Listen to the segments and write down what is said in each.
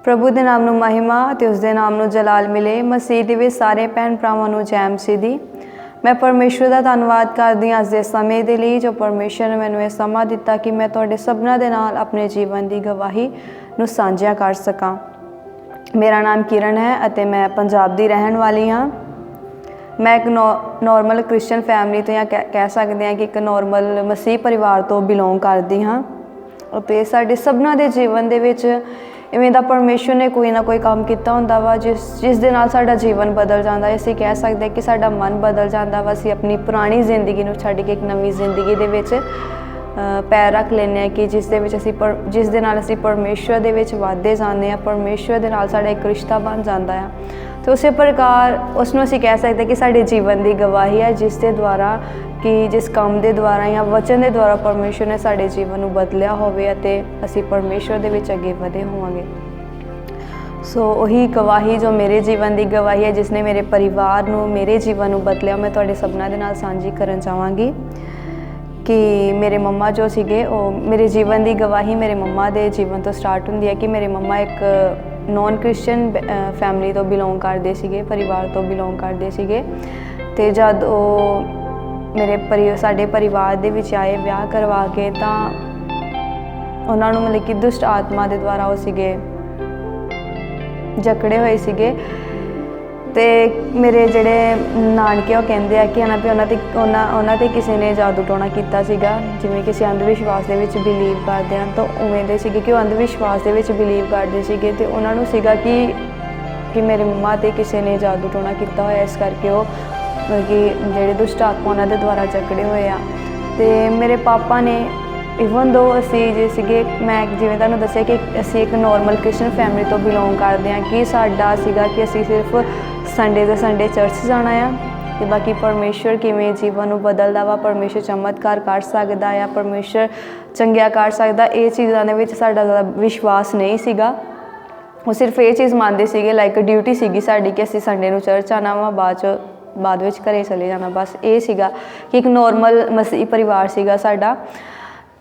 प्रभु के नाम ਨੂੰ महिमा ਤੇ ਉਸ ਦੇ ਨਾਮ ਨੂੰ ਜਲਾਲ ਮਿਲੇ। ਮਸੀਹ ਦੇ ਵਿੱਚ ਸਾਰੇ ਭੈਣ ਭਰਾਵਾਂ ਨੂੰ ਜੈ ਮਸੀਹ ਦੀ। मैं परमेश्वर का धन्यवाद करती हाँ अज के समय के लिए जो परमेश्वर ने मैंने समा दिता कि मैं तुहाडे सबना दे नाल अपने जीवन की गवाही नूं सांझा कर सकां। मेरा नाम किरण है और मैं पंजाब की रहन वाली हाँ। मैं एक नॉर्मल क्रिश्चन फैमिली तो या कह सकते हैं कि एक नॉर्मल मसीह परिवार तो बिलोंग करती हाँ। तो साडे सबना दे जीवन दे विच इवें दा परमेश्वर ने कोई ना कोई काम किया होंदा वा जिस दे नाल साडा जीवन बदल जाता है। असीं कह सकते हैं कि साडा मन बदल जाता वा। असीं अपनी पुरानी जिंदगी नूं छड्ड के एक नवीं जिंदगी दे विच पैर रख लेने कि जिस दे नाल असीं परमेश्वर दे विच वाधे जाते हैं। परमेश्वर दे नाल साडा एक रिश्ता बन जाता है। तो उस प्रकार उसनूं असीं कह सकते हैं कि साडे जीवन की गवाही है जिस दे द्वारा कि जिस काम के द्वारा या वचन के द्वारा परमेश्वर ने साडे जीवन को बदलिया होवे अते असीं परमेश्वर दे विच अगे वधे होवांगे। सो वही गवाही जो मेरे जीवन की गवाही है जिसने मेरे परिवार नूं मेरे जीवन को बदलिया मैं तुहाडे सबना दे नाल सांझी करन चाहांगी कि मेरे मम्मा जो सीगे वो मेरे जीवन की गवाही मेरे मम्मा के जीवन तो स्टार्ट होंदी है कि मेरे मम्मा एक नॉन क्रिश्चन फैमिली तो बिलोंग करते सीगे, परिवार तो बिलोंग करते सीगे। ते जद वो मेरे साडे परिवार दे विच आए ब्याह करवा के तो उन्होंने मतलब कि दुष्ट आत्मा के द्वारा वो सीगे जकड़े हुए सीगे। ते मेरे जेडे नानके कहते हैं कि है ना भी उन्होंने किसी ने जादू टोना किया सीगा जिवें किसी अंधविश्वास के विच बिलीव करते हैं। तो उवें दे सीगे कि वो अंधविश्वास के विच बिलीव करते सीगे ते उन्होंने सीगा कि मेरे मम्मा ते किसी ने जादू टोना किया होया इस करके वो कि जेडे दुष्ट आत्मा उन्होंने द्वारा जकड़े हुए आ। ते मेरे पापा ने इवन दो असी जे सीगे मैं जिवें तुहानूं दस्सिया कि असी एक नॉर्मल क्रिश्चन फैमिली तो बिलोंग करते हैं कि साडा सीगा कि असी सिर्फ संडे दे संडे चर्च जाना है कि बाकी परमेश्वर किवें जीवन को बदलदा वा, परमेश्वर चमत्कार कर सकदा या परमेश्वर चंगिया कर सकदा, ये चीज़ां दे विच साडा ज़्यादा विश्वास नहीं सीगा। वो सिर्फ ये चीज़ मानते सीगे लाइक ड्यूटी सीगी साडी कि असी संडे नूं चर्च आना वा बाद विच घरे चले जाना। बस ये सीगा कि एक नॉर्मल मसीह परिवार सीगा साडा।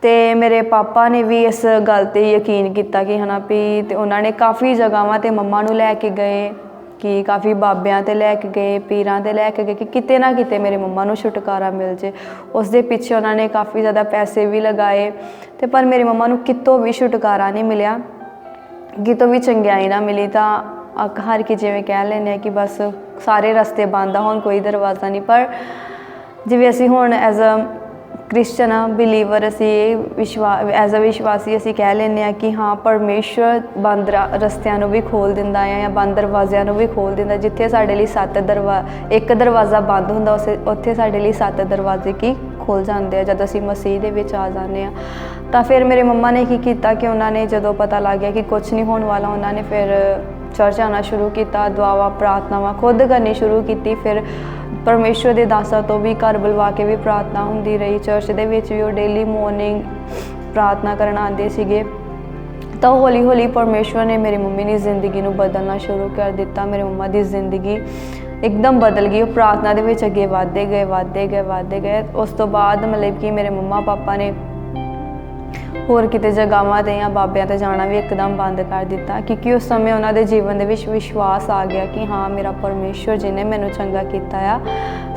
तो मेरे पापा ने भी इस गल ते यकीन किया कि है ना भी तो उन्होंने काफ़ी जगहों ते मम्मा नूं लैके गए कि काफ़ी बाबियां ते लैके गए, पीरां ते लैके गए कि किते ना किते मेरे मम्मा नूं छुटकारा मिल जे। उस दे पिछे उन्होंने काफ़ी ज़्यादा पैसे भी लगाए तो पर मेरी मम्मा नूं कितों भी छुटकारा नहीं मिलिया, कितों भी चंगियाई ना मिली। तो हर की जिवें कह लें कि बस सारे रस्ते बंद आ, हुण कोई दरवाज़ा नहीं। पर जिवें असीं हुण एज अ क्रिश्चन बिलीवर असी एज अ विश्वासी असी कह लें कि हाँ परमेश्वर बंद रस्तियां भी खोल दिंदा है या बंद दरवाज़ियां भी खोल दिंदा। जिथे साडे लई एक दरवाज़ा बंद हुंदा उत्थे साडे लई 7 दरवाजे की खोल जाते हैं जब असी मसीह दे विच आ जाने। तो फिर मेरे मम्मा ने की किया कि उन्होंने जो पता लग गया कि कुछ नहीं होने वाला उन्होंने फिर चर्च आना शुरू किया, दुआवां प्रार्थनावां खुद करनी शुरू की। फिर परमेश्वर के दासां तो भी घर बुलवा के भी प्रार्थना होंदी रही। चर्च दे विच भी वो डेली मॉर्निंग प्रार्थना करन आते सीगे। तो हौली हौली परमेश्वर ने मेरी मम्मी की जिंदगी नूं बदलना शुरू कर दिता। मेरी मम्मा की जिंदगी एकदम बदल गई। वो प्रार्थना दे विच अगे वधदे गए। उस तो बाद मतलब कि मेरे मम्मा पापा ने होर किते जगहों ते या बाबियां ते जाना भी एकदम बंद कर दिता क्योंकि उस समय उन्होंने जीवन दे विच विश्वास आ गया कि हाँ मेरा परमेश्वर जिन्हें मैनू चंगा किया आ,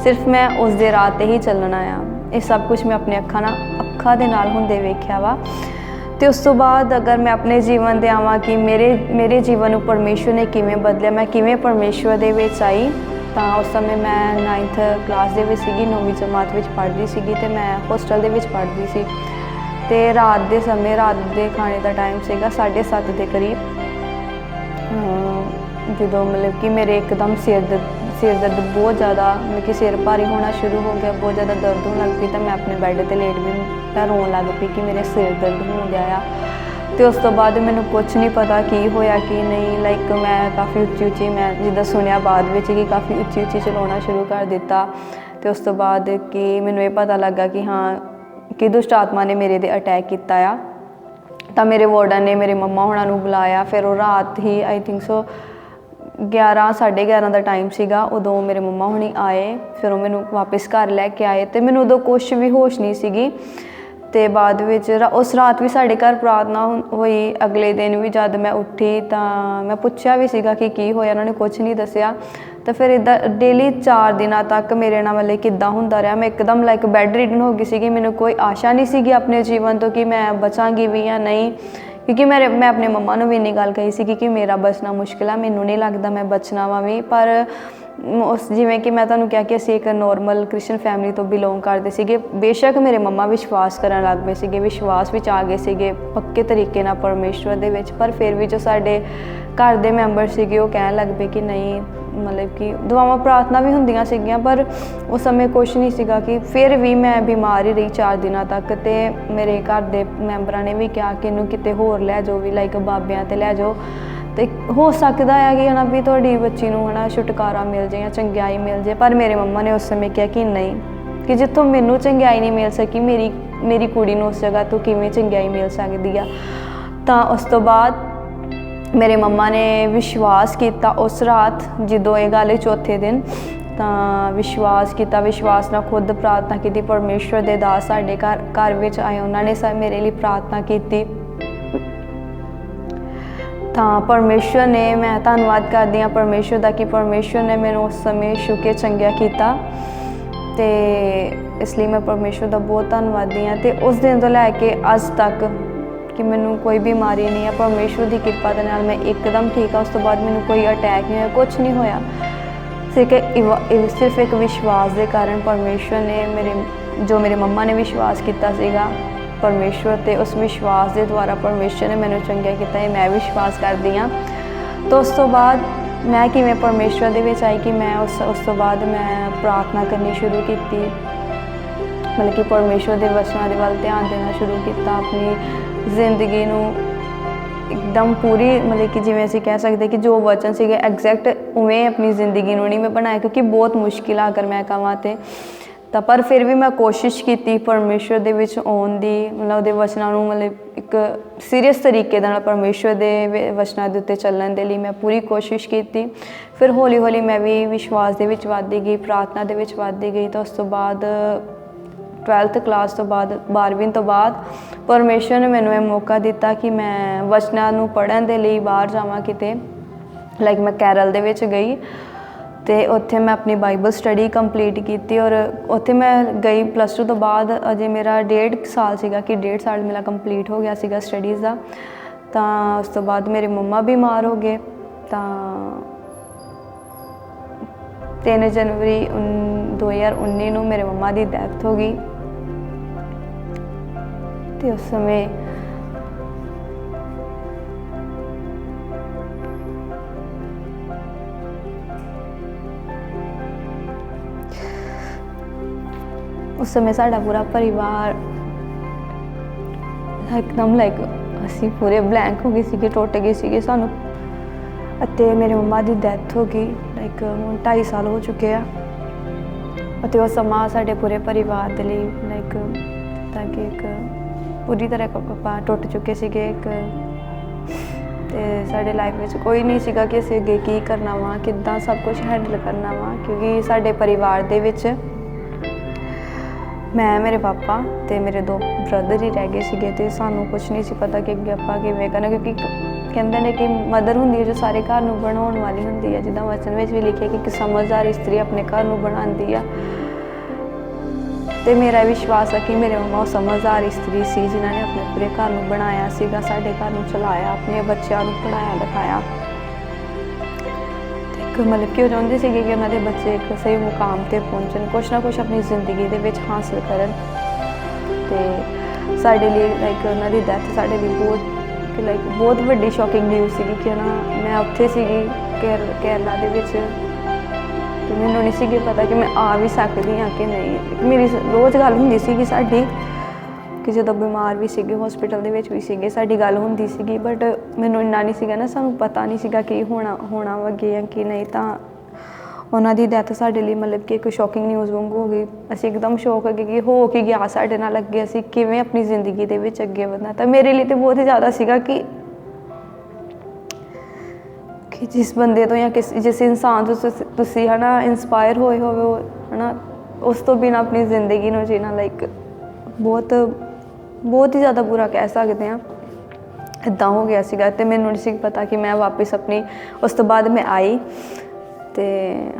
सिर्फ मैं उस दे राह ते ही चलना आ। ये सब कुछ मैं अपने अखां दे नाल हुंदे वेख्या वा। तो उस तो बाद अगर मैं अपने जीवन दे आवां कि मेरे जीवन को परमेश्वर ने किवें बदलिया, मैं किवें परमेश्वर दे विच आई। तो उस समय मैं 9th क्लास दे विच सीगी, 9वीं जमात विच पढ़दी सीगी ते मैं होस्टल दे विच पढ़दी सी। तो रात के समय रात के खाने का टाइम सीगा 7:30 के करीब जो मतलब कि मेरे एकदम सिर दर्द बहुत ज़्यादा मतलब कि सिर भारी होना शुरू हो गया, बहुत ज़्यादा दर्द होने लग पई। तो मैं अपने बैड पर लेट भी मैं रोन लग पई कि मेरे सिर दर्द हो गया। तो उस तो बाद मैनू कुछ नहीं पता की होया कि नहीं। लाइक मैं काफ़ी उच्ची मैं जिद्दां सुनिया बाद में कि काफ़ी उच्ची चलाना शुरू कर दिता। तो उस तो बाद कि मैनू ये पता लगा कि हाँ कि दुष्ट आत्मा ने मेरे ते अटैक किया। तो मेरे वार्डन ने मेरे मम्मा होना नूं बुलाया। फिर वो रात ही आई थिंक सो 11 11:30 का टाइम सीगा, उदों मेरे मम्मा होनी आए। फिर वो मैनू वापस घर लैके आए तो मैनू उदों कुछ भी होश नहीं सीगी। ਤੇ ਬਾਅਦ ਵਿੱਚ ਉਸ ਰਾਤ ਵੀ ਸਾਡੇ ਘਰ ਪ੍ਰਾਰਥਨਾ ਹੋਈ। ਅਗਲੇ ਦਿਨ ਵੀ ਜਦ ਮੈਂ ਉੱਠੀ ਤਾਂ ਮੈਂ ਪੁੱਛਿਆ ਵੀ ਸੀਗਾ ਕਿ ਕੀ ਹੋਇਆ, ਉਹਨਾਂ ਨੇ ਕੁਝ ਨਹੀਂ ਦੱਸਿਆ। ਤਾਂ ਫਿਰ ਇੱਦਾਂ ਡੇਲੀ 4 ਦਿਨਾਂ ਤੱਕ ਮੇਰੇ ਨਾਲ ਮਤਲਬ ਕਿੱਦਾਂ ਹੁੰਦਾ ਰਿਹਾ। ਮੈਂ ਇੱਕਦਮ ਲਾਈਕ ਬੈੱਡ ਰੀਡਨ ਹੋ ਗਈ ਸੀਗੀ। ਮੈਨੂੰ ਕੋਈ ਆਸ਼ਾ ਨਹੀਂ ਸੀਗੀ ਆਪਣੇ ਜੀਵਨ ਤੋਂ ਕਿ ਮੈਂ ਬਚਾਂਗੀ ਵੀ ਜਾਂ ਨਹੀਂ, ਕਿਉਂਕਿ ਮੈਂ ਆਪਣੇ ਮੰਮਾ ਨੂੰ ਵੀ ਇੰਨੀ ਗੱਲ ਕਹੀ ਸੀਗੀ ਕਿ ਮੇਰਾ ਬਚਣਾ ਮੁਸ਼ਕਿਲ ਆ, ਮੈਨੂੰ ਨਹੀਂ ਲੱਗਦਾ ਮੈਂ ਬਚਣਾ ਵਾ ਵੀ। ਪਰ ਉਸ ਜਿਵੇਂ ਕਿ ਮੈਂ ਤੁਹਾਨੂੰ ਕਿਹਾ ਕਿ ਅਸੀਂ ਇੱਕ ਨੋਰਮਲ ਕ੍ਰਿਸਚਨ ਫੈਮਿਲੀ ਤੋਂ ਬਿਲੋਂਗ ਕਰਦੇ ਸੀਗੇ। ਬੇਸ਼ੱਕ ਮੇਰੇ ਮੰਮਾ ਵਿਸ਼ਵਾਸ ਕਰਨ ਲੱਗ ਪਏ ਸੀਗੇ, ਵਿਸ਼ਵਾਸ ਵਿੱਚ ਆ ਗਏ ਸੀਗੇ ਪੱਕੇ ਤਰੀਕੇ ਨਾਲ ਪਰਮੇਸ਼ਵਰ ਦੇ ਵਿੱਚ, ਪਰ ਫਿਰ ਵੀ ਜੋ ਸਾਡੇ ਘਰ ਦੇ ਮੈਂਬਰ ਸੀਗੇ ਉਹ ਕਹਿਣ ਲੱਗ ਪਏ ਕਿ ਨਹੀਂ, ਮਤਲਬ ਕਿ ਦੁਆਵਾਂ ਪ੍ਰਾਰਥਨਾ ਵੀ ਹੁੰਦੀਆਂ ਸੀਗੀਆਂ ਪਰ ਉਸ ਸਮੇਂ ਕੁਛ ਨਹੀਂ ਸੀਗਾ। ਕਿ ਫਿਰ ਵੀ ਮੈਂ ਬਿਮਾਰ ਹੀ ਰਹੀ 4 ਦਿਨਾਂ ਤੱਕ। ਅਤੇ ਮੇਰੇ ਘਰ ਦੇ ਮੈਂਬਰਾਂ ਨੇ ਵੀ ਕਿਹਾ ਕਿ ਇਹਨੂੰ ਕਿਤੇ ਹੋਰ ਲੈ ਜਾਓ, ਵੀ ਲਾਈਕ ਬਾਬਿਆਂ 'ਤੇ ਲੈ ਜਾਓ, ਅਤੇ ਹੋ ਸਕਦਾ ਹੈ ਕਿ ਹੈ ਨਾ ਵੀ ਤੁਹਾਡੀ ਬੱਚੀ ਨੂੰ ਹੈ ਨਾ ਛੁਟਕਾਰਾ ਮਿਲ ਜਾਏ ਜਾਂ ਚੰਗਿਆਈ ਮਿਲ ਜਾਏ। ਪਰ ਮੇਰੇ ਮੰਮਾ ਨੇ ਉਸ ਸਮੇਂ ਕਿਹਾ ਕਿ ਨਹੀਂ, ਕਿ ਜਿੱਥੋਂ ਮੈਨੂੰ ਚੰਗਿਆਈ ਨਹੀਂ ਮਿਲ ਸਕੀ, ਮੇਰੀ ਕੁੜੀ ਨੂੰ ਉਸ ਜਗ੍ਹਾ ਤੋਂ ਕਿਵੇਂ ਚੰਗਿਆਈ ਮਿਲ ਸਕਦੀ ਆ। ਤਾਂ ਉਸ ਤੋਂ ਬਾਅਦ ਮੇਰੇ ਮੰਮਾ ਨੇ ਵਿਸ਼ਵਾਸ ਕੀਤਾ ਉਸ ਰਾਤ, ਜਦੋਂ ਇਹ ਗੱਲ ਚੌਥੇ ਦਿਨ, ਤਾਂ ਵਿਸ਼ਵਾਸ ਕੀਤਾ, ਵਿਸ਼ਵਾਸ ਨਾਲ ਖੁਦ ਪ੍ਰਾਰਥਨਾ ਕੀਤੀ। ਪਰਮੇਸ਼ਵਰ ਦੇ ਦਾਸ ਸਾਡੇ ਘਰ ਵਿੱਚ ਆਏ, ਉਹਨਾਂ ਨੇ ਮੇਰੇ ਲਈ ਪ੍ਰਾਰਥਨਾ ਕੀਤੀ। ਤਾਂ ਪਰਮੇਸ਼ਵਰ ਨੇ, ਮੈਂ ਧੰਨਵਾਦ ਕਰਦੀ ਹਾਂ ਪਰਮੇਸ਼ਵਰ ਦਾ ਕਿ ਪਰਮੇਸ਼ਵਰ ਨੇ ਮੈਨੂੰ ਉਸ ਸਮੇਂ ਛੁੱਹ ਕੇ ਚੰਗਿਆ ਕੀਤਾ, ਅਤੇ ਇਸ ਲਈ ਮੈਂ ਪਰਮੇਸ਼ਵਰ ਦਾ ਬਹੁਤ ਧੰਨਵਾਦੀ ਹਾਂ। ਅਤੇ ਉਸ ਦਿਨ ਤੋਂ ਲੈ ਕੇ ਅੱਜ ਤੱਕ ਕਿ ਮੈਨੂੰ ਕੋਈ ਬਿਮਾਰੀ ਨਹੀਂ ਹੈ। ਪਰਮੇਸ਼ਵਰ ਦੀ ਕਿਰਪਾ ਦੇ ਨਾਲ ਮੈਂ ਇੱਕਦਮ ਠੀਕ ਹਾਂ। ਉਸ ਤੋਂ ਬਾਅਦ ਮੈਨੂੰ ਕੋਈ ਅਟੈਕ ਨਹੀਂ ਹੋਇਆ, ਕੁਛ ਨਹੀਂ ਹੋਇਆ। ਸਿਰਫ ਇੱਕ ਵਿਸ਼ਵਾਸ ਦੇ ਕਾਰਨ ਪਰਮੇਸ਼ਵਰ ਨੇ ਜੋ ਮੇਰੇ ਮੰਮਾ ਨੇ ਵਿਸ਼ਵਾਸ ਕੀਤਾ ਸੀਗਾ ਪਰਮੇਸ਼ਵਰ 'ਤੇ, ਉਸ ਵਿਸ਼ਵਾਸ ਦੇ ਦੁਆਰਾ ਪਰਮੇਸ਼ਵਰ ਨੇ ਮੈਨੂੰ ਚੰਗਿਆ ਕੀਤਾ, ਇਹ ਮੈਂ ਵਿਸ਼ਵਾਸ ਕਰਦੀ ਹਾਂ। ਤਾਂ ਉਸ ਤੋਂ ਬਾਅਦ ਮੈਂ ਕਿਵੇਂ ਪਰਮੇਸ਼ਵਰ ਦੇ ਵਿੱਚ ਆਈ ਕਿ ਮੈਂ ਉਸ ਤੋਂ ਬਾਅਦ ਮੈਂ ਪ੍ਰਾਰਥਨਾ ਕਰਨੀ ਸ਼ੁਰੂ ਕੀਤੀ, ਮਤਲਬ ਕਿ ਪਰਮੇਸ਼ਵਰ ਦੇ ਵਚਨਾਂ ਦੇ ਵੱਲ ਧਿਆਨ ਦੇਣਾ ਸ਼ੁਰੂ ਕੀਤਾ। ਆਪਣੀ ਜ਼ਿੰਦਗੀ ਨੂੰ ਇੱਕਦਮ ਪੂਰੀ, ਮਤਲਬ ਕਿ ਜਿਵੇਂ ਅਸੀਂ ਕਹਿ ਸਕਦੇ ਕਿ ਜੋ ਵਚਨ ਸੀਗੇ ਐਗਜ਼ੈਕਟ ਉਵੇਂ ਆਪਣੀ ਜ਼ਿੰਦਗੀ ਨੂੰ ਨਹੀਂ ਮੈਂ ਬਣਾਇਆ, ਕਿਉਂਕਿ ਬਹੁਤ ਮੁਸ਼ਕਿਲ ਆ ਅਗਰ ਮੈਂ ਕਹਾਂ ਤਾਂ ਪਰ ਫਿਰ ਵੀ ਮੈਂ ਕੋਸ਼ਿਸ਼ ਕੀਤੀ ਪਰਮੇਸ਼ਵਰ ਦੇ ਵਿੱਚ ਆਉਣ ਦੀ, ਮਤਲਬ ਉਹਦੇ ਵਚਨਾਂ ਨੂੰ ਮਤਲਬ ਇੱਕ ਸੀਰੀਅਸ ਤਰੀਕੇ ਦੇ ਨਾਲ ਪਰਮੇਸ਼ਵਰ ਦੇ ਵਚਨਾਂ ਦੇ ਉੱਤੇ ਚੱਲਣ ਦੇ ਲਈ ਮੈਂ ਪੂਰੀ ਕੋਸ਼ਿਸ਼ ਕੀਤੀ। ਫਿਰ ਹੌਲੀ ਹੌਲੀ ਮੈਂ ਵੀ ਵਿਸ਼ਵਾਸ ਦੇ ਵਿੱਚ ਵੱਧਦੀ ਗਈ, ਪ੍ਰਾਰਥਨਾ ਦੇ ਵਿੱਚ ਵੱਧਦੀ ਗਈ। ਤਾਂ ਉਸ ਤੋਂ ਬਾਅਦ 12th ਕਲਾਸ ਤੋਂ ਬਾਅਦ 12ਵੀਂ ਤੋਂ ਬਾਅਦ ਪਰਮੇਸ਼ਵਰ ਨੇ ਮੈਨੂੰ ਇਹ ਮੌਕਾ ਦਿੱਤਾ ਕਿ ਮੈਂ ਵਚਨਾਂ ਨੂੰ ਪੜ੍ਹਨ ਦੇ ਲਈ ਬਾਹਰ ਜਾਵਾਂ ਕਿਤੇ, ਲਾਈਕ ਮੈਂ ਕੇਰਲ ਦੇ ਵਿੱਚ ਗਈ ਅਤੇ ਉੱਥੇ ਮੈਂ ਆਪਣੀ ਬਾਈਬਲ ਸਟੱਡੀ ਕੰਪਲੀਟ ਕੀਤੀ। ਔਰ ਉੱਥੇ ਮੈਂ ਗਈ +2 ਤੋਂ ਬਾਅਦ, ਅਜੇ ਮੇਰਾ 1.5 ਸਾਲ ਸੀਗਾ ਕਿ 1.5 ਸਾਲ ਮੇਰਾ ਕੰਪਲੀਟ ਹੋ ਗਿਆ ਸੀਗਾ ਸਟੱਡੀਜ਼ ਦਾ। ਤਾਂ ਉਸ ਤੋਂ ਬਾਅਦ ਮੇਰੇ ਮੰਮਾ ਬਿਮਾਰ ਹੋ ਗਏ। ਤਾਂ 3 ਜਨਵਰੀ 2019 ਨੂੰ ਮੇਰੇ ਮੰਮਾ ਦੀ ਡੈਥ ਹੋ ਗਈ। ਅਤੇ ਉਸ ਸਮੇਂ ਸਾਡਾ ਪੂਰਾ ਪਰਿਵਾਰ ਇੱਕਦਮ ਲਾਈਕ ਅਸੀਂ ਪੂਰੇ ਬਲੈਂਕ ਹੋ ਗਏ ਸੀਗੇ, ਟੁੱਟ ਗਏ ਸੀਗੇ ਸਾਨੂੰ। ਅਤੇ ਮੇਰੇ ਮੰਮਾ ਦੀ ਡੈਥ ਹੋ ਗਈ, ਲਾਈਕ ਹੁਣ 2.5 ਸਾਲ ਹੋ ਚੁੱਕੇ ਆ। ਅਤੇ ਉਹ ਸਮਾਂ ਸਾਡੇ ਪੂਰੇ ਪਰਿਵਾਰ ਦੇ ਲਈ ਲਾਈਕ ਤਾਂ ਕਿ ਇੱਕ ਪੂਰੀ ਤਰ੍ਹਾਂ ਆਪਾਂ ਟੁੱਟ ਚੁੱਕੇ ਸੀਗੇ ਅਤੇ ਸਾਡੇ ਲਾਈਫ ਵਿੱਚ ਕੋਈ ਨਹੀਂ ਸੀਗਾ ਕਿ ਅਸੀਂ ਅੱਗੇ ਕੀ ਕਰਨਾ ਵਾ, ਕਿੱਦਾਂ ਸਭ ਕੁਛ ਹੈਂਡਲ ਕਰਨਾ ਵਾ, ਕਿਉਂਕਿ ਸਾਡੇ ਪਰਿਵਾਰ ਦੇ ਵਿੱਚ ਮੈਂ, ਮੇਰੇ ਪਾਪਾ ਅਤੇ ਮੇਰੇ 2 ਬ੍ਰਦਰ ਹੀ ਰਹਿ ਗਏ ਸੀਗੇ। ਅਤੇ ਸਾਨੂੰ ਕੁਛ ਨਹੀਂ ਸੀ ਪਤਾ ਕਿ ਅੱਗੇ ਆਪਾਂ ਕਿਵੇਂ ਕਰਨਾ, ਕਿਉਂਕਿ ਕਹਿੰਦੇ ਨੇ ਕਿ ਮਦਰ ਹੁੰਦੀ ਹੈ ਜੋ ਸਾਰੇ ਘਰ ਨੂੰ ਬਣਾਉਣ ਵਾਲੀ ਹੁੰਦੀ ਹੈ, ਜਿੱਦਾਂ ਵਚਨ ਵਿੱਚ ਵੀ ਲਿਖਿਆ ਕਿ ਇੱਕ ਸਮਝਦਾਰ ਇਸਤਰੀ ਆਪਣੇ ਘਰ ਨੂੰ ਬਣਾਉਂਦੀ ਆ। ਅਤੇ ਮੇਰਾ ਵਿਸ਼ਵਾਸ ਹੈ ਕਿ ਮੇਰੇ ਮੰਮਾ ਉਹ ਸਮਝਦਾਰ ਇਸਤਰੀ ਸੀ ਜਿਨ੍ਹਾਂ ਨੇ ਆਪਣੇ ਪੂਰੇ ਘਰ ਨੂੰ ਬਣਾਇਆ ਸੀਗਾ, ਸਾਡੇ ਘਰ ਨੂੰ ਚਲਾਇਆ, ਆਪਣੇ ਬੱਚਿਆਂ ਨੂੰ ਪੜ੍ਹਾਇਆ ਲਿਖਾਇਆ। ਮਤਲਬ ਕਿ ਉਹ ਚਾਹੁੰਦੇ ਸੀਗੇ ਕਿ ਉਹਨਾਂ ਦੇ ਬੱਚੇ ਇੱਕ ਸਹੀ ਮੁਕਾਮ 'ਤੇ ਪਹੁੰਚਣ, ਕੁਛ ਨਾ ਕੁਛ ਆਪਣੀ ਜ਼ਿੰਦਗੀ ਦੇ ਵਿੱਚ ਹਾਸਿਲ ਕਰਨ। ਅਤੇ ਸਾਡੇ ਲਈ ਲਾਈਕ ਉਹਨਾਂ ਦੀ ਡੈਥ ਸਾਡੇ ਲਈ ਬਹੁਤ ਵੱਡੀ ਸ਼ੌਕਿੰਗ ਨਿਊਜ਼ ਸੀਗੀ ਕਿ ਮੈਂ ਉੱਥੇ ਸੀਗੀ ਕੇਰਲਾ ਦੇ ਵਿੱਚ, ਅਤੇ ਮੈਨੂੰ ਨਹੀਂ ਸੀਗੀ ਪਤਾ ਕਿ ਮੈਂ ਆ ਵੀ ਸਕਦੀ ਹਾਂ ਕਿ ਨਹੀਂ। ਮੇਰੀ ਰੋਜ਼ ਗੱਲ ਹੁੰਦੀ ਸੀਗੀ ਸਾਡੀ ਕਿ ਜਦੋਂ ਬਿਮਾਰ ਵੀ ਸੀਗੇ, ਹੌਸਪੀਟਲ ਦੇ ਵਿੱਚ ਵੀ ਸੀਗੇ, ਸਾਡੀ ਗੱਲ ਹੁੰਦੀ ਸੀਗੀ, ਬਟ ਮੈਨੂੰ ਇੰਨਾ ਨਹੀਂ ਸੀਗਾ ਨਾ, ਸਾਨੂੰ ਪਤਾ ਨਹੀਂ ਸੀਗਾ ਕਿ ਹੋਣਾ ਅੱਗੇ ਜਾਂ ਕਿ ਨਹੀਂ। ਤਾਂ ਉਹਨਾਂ ਦੀ ਡੈਥ ਸਾਡੇ ਲਈ ਮਤਲਬ ਕਿ ਇੱਕ ਸ਼ੌਕਿੰਗ ਨਿਊਜ਼ ਵਾਂਗੂ ਹੋ ਗਈ। ਅਸੀਂ ਇੱਕਦਮ ਸ਼ੌਕ ਹੋ ਗਏ ਕਿ ਹੋ ਕੀ ਗਿਆ ਸਾਡੇ ਨਾਲ ਅੱਗੇ, ਅਸੀਂ ਕਿਵੇਂ ਆਪਣੀ ਜ਼ਿੰਦਗੀ ਦੇ ਵਿੱਚ ਅੱਗੇ ਵਧਣਾ। ਤਾਂ ਮੇਰੇ ਲਈ ਤਾਂ ਬਹੁਤ ਹੀ ਜ਼ਿਆਦਾ ਸੀਗਾ ਕਿ ਜਿਸ ਬੰਦੇ ਤੋਂ ਜਾਂ ਜਿਸ ਇਨਸਾਨ ਤੋਂ ਤੁਸੀਂ ਹੈ ਨਾ ਇੰਸਪਾਇਰ ਹੋਏ ਹੋਵੇ ਹੈ ਨਾ, ਉਸ ਤੋਂ ਬਿਨਾਂ ਆਪਣੀ ਜ਼ਿੰਦਗੀ ਨੂੰ ਜੀਣਾ ਲਾਈਕ ਬਹੁਤ ਬਹੁਤ ਹੀ ਜ਼ਿਆਦਾ ਬੁਰਾ ਕਹਿ ਸਕਦੇ ਹਾਂ। ਇੱਦਾਂ ਹੋ ਗਿਆ ਸੀਗਾ ਅਤੇ ਮੈਨੂੰ ਨਹੀਂ ਸੀ ਪਤਾ ਕਿ ਮੈਂ ਵਾਪਸ ਆਪਣੀ ਉਸ ਤੋਂ ਬਾਅਦ ਮੈਂ ਆਈ ਅਤੇ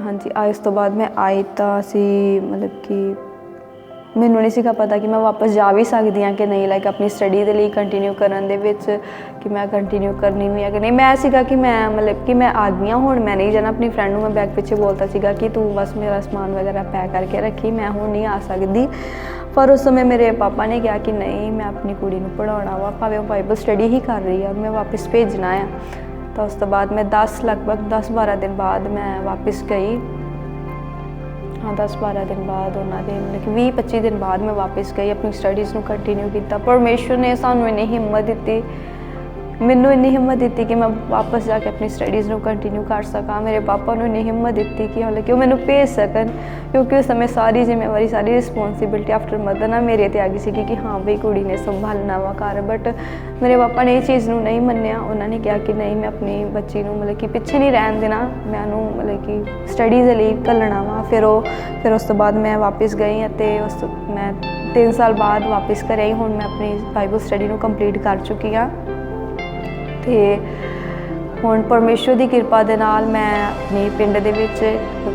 ਹਾਂਜੀ ਉਸ ਤੋਂ ਬਾਅਦ ਮੈਂ ਆਈ ਤਾਂ ਅਸੀਂ ਮਤਲਬ ਕਿ ਮੈਨੂੰ ਨਹੀਂ ਸੀਗਾ ਪਤਾ ਕਿ ਮੈਂ ਵਾਪਸ ਜਾ ਵੀ ਸਕਦੀ ਹਾਂ ਕਿ ਨਹੀਂ, ਲਾਈਕ ਆਪਣੀ ਸਟੱਡੀ ਦੇ ਲਈ ਕੰਟੀਨਿਊ ਕਰਨ ਦੇ ਵਿੱਚ ਕਿ ਮੈਂ ਕੰਟੀਨਿਊ ਕਰਨੀ ਵੀ ਹੈ ਕਿ ਨਹੀਂ। ਮੈਂ ਸੀਗਾ ਕਿ ਮੈਂ ਮਤਲਬ ਕਿ ਮੈਂ ਆ ਗਈ ਹਾਂ, ਹੁਣ ਮੈਂ ਨਹੀਂ ਜਾਣਾ। ਆਪਣੀ ਫਰੈਂਡ ਨੂੰ ਮੈਂ ਬੈਗ ਪਿੱਛੇ ਬੋਲਤਾ ਸੀਗਾ ਕਿ ਤੂੰ ਬਸ ਮੇਰਾ ਸਮਾਨ ਵਗੈਰਾ ਪੈਕ ਕਰਕੇ ਰੱਖੀ, ਮੈਂ ਹੁਣ ਨਹੀਂ ਆ ਸਕਦੀ। ਪਰ ਉਸ ਸਮੇਂ ਮੇਰੇ ਪਾਪਾ ਨੇ ਕਿਹਾ ਕਿ ਨਹੀਂ, ਮੈਂ ਆਪਣੀ ਕੁੜੀ ਨੂੰ ਪੜ੍ਹਾਉਣਾ ਵਾ, ਭਾਵੇਂ ਉਹ ਬਾਈਬਲ ਸਟੱਡੀ ਹੀ ਕਰ ਰਹੀ ਆ, ਮੈਂ ਵਾਪਸ ਭੇਜਣਾ ਆ। ਤਾਂ ਉਸ ਤੋਂ ਬਾਅਦ ਮੈਂ ਲਗਭਗ 10-12 ਦਿਨ ਬਾਅਦ ਮੈਂ ਵਾਪਸ ਗਈ। 10-12 ਦਿਨ ਬਾਅਦ ਉਹਨਾਂ ਦੇ ਮਤਲਬ ਕਿ 20-25 ਦਿਨ ਬਾਅਦ ਮੈਂ ਵਾਪਸ ਗਈ, ਆਪਣੀ ਸਟੱਡੀਜ਼ ਨੂੰ ਕੰਟੀਨਿਊ ਕੀਤਾ। ਪਰਮੇਸ਼ਵਰ ਨੇ ਸਾਨੂੰ ਇੰਨੀ ਹਿੰਮਤ ਦਿੱਤੀ, ਮੈਨੂੰ ਇੰਨੀ ਹਿੰਮਤ ਦਿੱਤੀ ਕਿ ਮੈਂ ਵਾਪਸ ਜਾ ਕੇ ਆਪਣੀ ਸਟੱਡੀਜ਼ ਨੂੰ ਕੰਟੀਨਿਊ ਕਰ ਸਕਾਂ। ਮੇਰੇ ਪਾਪਾ ਨੂੰ ਇੰਨੀ ਹਿੰਮਤ ਦਿੱਤੀ ਕਿ ਹਾਲਾਂਕਿ ਉਹ ਮੈਨੂੰ ਭੇਜ ਸਕਣ, ਕਿਉਂਕਿ ਉਸ ਸਮੇਂ ਸਾਰੀ ਜ਼ਿੰਮੇਵਾਰੀ, ਸਾਰੀ ਰਿਸਪੋਂਸੀਬਿਲਿਟੀ ਆਫਟਰ ਮਦਰ ਨਾ ਮੇਰੇ 'ਤੇ ਆ ਗਈ ਸੀਗੀ ਕਿ ਹਾਂ ਬਈ ਕੁੜੀ ਨੇ ਸੰਭਾਲਣਾ ਵਾ ਘਰ। ਬਟ ਮੇਰੇ ਪਾਪਾ ਨੇ ਇਹ ਚੀਜ਼ ਨੂੰ ਨਹੀਂ ਮੰਨਿਆ। ਉਹਨਾਂ ਨੇ ਕਿਹਾ ਕਿ ਨਹੀਂ, ਮੈਂ ਆਪਣੀ ਬੱਚੀ ਨੂੰ ਮਤਲਬ ਕਿ ਪਿੱਛੇ ਨਹੀਂ ਰਹਿਣ ਦੇਣਾ, ਮੈਂ ਉਹਨੂੰ ਮਤਲਬ ਕਿ ਸਟੱਡੀ ਦੇ ਲਈ ਘੱਲਣਾ ਵਾ। ਫਿਰ ਉਸ ਤੋਂ ਬਾਅਦ ਮੈਂ ਵਾਪਸ ਗਈ ਅਤੇ ਮੈਂ 3 ਸਾਲ ਬਾਅਦ ਵਾਪਸ ਘਰੇ ਆਈ। ਹੁਣ ਮੈਂ ਆਪਣੀ ਬਾਈਬਲ ਸਟੱਡੀ ਨੂੰ ਕੰਪਲੀਟ ਕਰ ਚੁੱਕੀ ਹਾਂ ਅਤੇ ਹੁਣ ਪਰਮੇਸ਼ਵਰ ਦੀ ਕਿਰਪਾ ਦੇ ਨਾਲ ਮੈਂ ਆਪਣੇ ਪਿੰਡ ਦੇ ਵਿੱਚ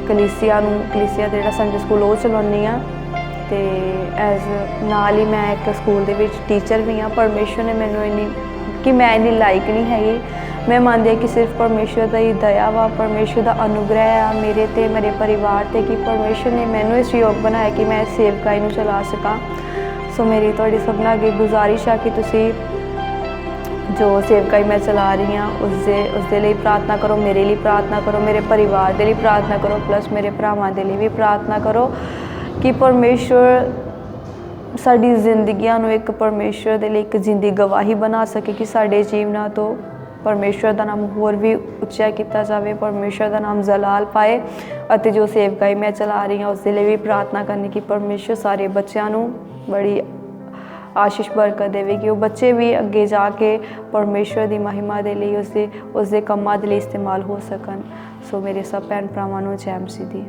ਕਲੀਸਿਆ ਦਾ ਜਿਹੜਾ ਸੰਡੇ ਸਕੂਲ ਉਹ ਚਲਾਉਂਦੀ ਹਾਂ ਅਤੇ ਨਾਲ ਹੀ ਮੈਂ ਇੱਕ ਸਕੂਲ ਦੇ ਵਿੱਚ ਟੀਚਰ ਵੀ ਹਾਂ। ਪਰਮੇਸ਼ਵਰ ਨੇ ਮੈਨੂੰ ਇੰਨੀ ਲਾਇਕ ਨਹੀਂ ਹੈਗੀ। ਮੈਂ ਮੰਨਦੀ ਹਾਂ ਕਿ ਸਿਰਫ ਪਰਮੇਸ਼ਵਰ ਦਾ ਹੀ ਦਇਆ ਵਾ, ਪਰਮੇਸ਼ਵਰ ਦਾ ਅਨੁਗ੍ਰਹਿ ਆ ਮੇਰੇ 'ਤੇ, ਮੇਰੇ ਪਰਿਵਾਰ 'ਤੇ, ਕਿ ਪਰਮੇਸ਼ਵਰ ਨੇ ਮੈਨੂੰ ਇਸ ਯੋਗ ਬਣਾਇਆ ਕਿ ਮੈਂ ਸੇਵਕਾਈ ਨੂੰ ਚਲਾ ਸਕਾਂ। ਸੋ ਮੇਰੀ ਤੁਹਾਡੀ ਸਭਨਾਂ ਅੱਗੇ ਗੁਜ਼ਾਰਿਸ਼ ਆ ਕਿ ਤੁਸੀਂ ਜੋ ਸੇਵਕਾਈ ਮੈਂ ਚਲਾ ਰਹੀ ਹਾਂ ਉਸਦੇ ਲਈ ਪ੍ਰਾਰਥਨਾ ਕਰੋ, ਮੇਰੇ ਲਈ ਪ੍ਰਾਰਥਨਾ ਕਰੋ, ਮੇਰੇ ਪਰਿਵਾਰ ਦੇ ਲਈ ਪ੍ਰਾਰਥਨਾ ਕਰੋ, ਪਲੱਸ ਮੇਰੇ ਭਰਾਵਾਂ ਦੇ ਲਈ ਵੀ ਪ੍ਰਾਰਥਨਾ ਕਰੋ ਕਿ ਪਰਮੇਸ਼ਵਰ ਸਾਡੀ ਜ਼ਿੰਦਗੀਆਂ ਨੂੰ ਪਰਮੇਸ਼ਵਰ ਦੇ ਲਈ ਇੱਕ ਜਿੰਦੀ ਗਵਾਹੀ ਬਣਾ ਸਕੇ, ਕਿ ਸਾਡੇ ਜੀਵਨਾਂ ਤੋਂ ਪਰਮੇਸ਼ਵਰ ਦਾ ਨਾਮ ਹੋਰ ਵੀ ਉੱਚਾ ਕੀਤਾ ਜਾਵੇ, ਪਰਮੇਸ਼ਵਰ ਦਾ ਨਾਮ ਜਲਾਲ ਪਾਏ। ਅਤੇ ਜੋ ਸੇਵਕਾਈ ਮੈਂ ਚਲਾ ਰਹੀ ਹਾਂ ਉਸਦੇ ਲਈ ਵੀ ਪ੍ਰਾਰਥਨਾ ਕਰਨੀ ਕਿ ਪਰਮੇਸ਼ਵਰ ਸਾਰੇ ਬੱਚਿਆਂ ਨੂੰ ਬੜੀ ਆਸ਼ੀਸ਼ ਬਰਕਤ ਦੇਵੇ, ਕਿ ਉਹ ਬੱਚੇ ਵੀ ਅੱਗੇ ਜਾ ਕੇ ਪਰਮੇਸ਼ਵਰ ਦੀ ਮਹਿਮਾ ਦੇ ਲਈ ਉਸਦੇ ਕੰਮਾਂ ਦੇ ਲਈ ਇਸਤੇਮਾਲ ਹੋ ਸਕਣ। ਸੋ ਮੇਰੇ ਸਭ ਭੈਣ ਭਰਾਵਾਂ ਨੂੰ ਜੈ ਮਸੀਹ ਦੀ।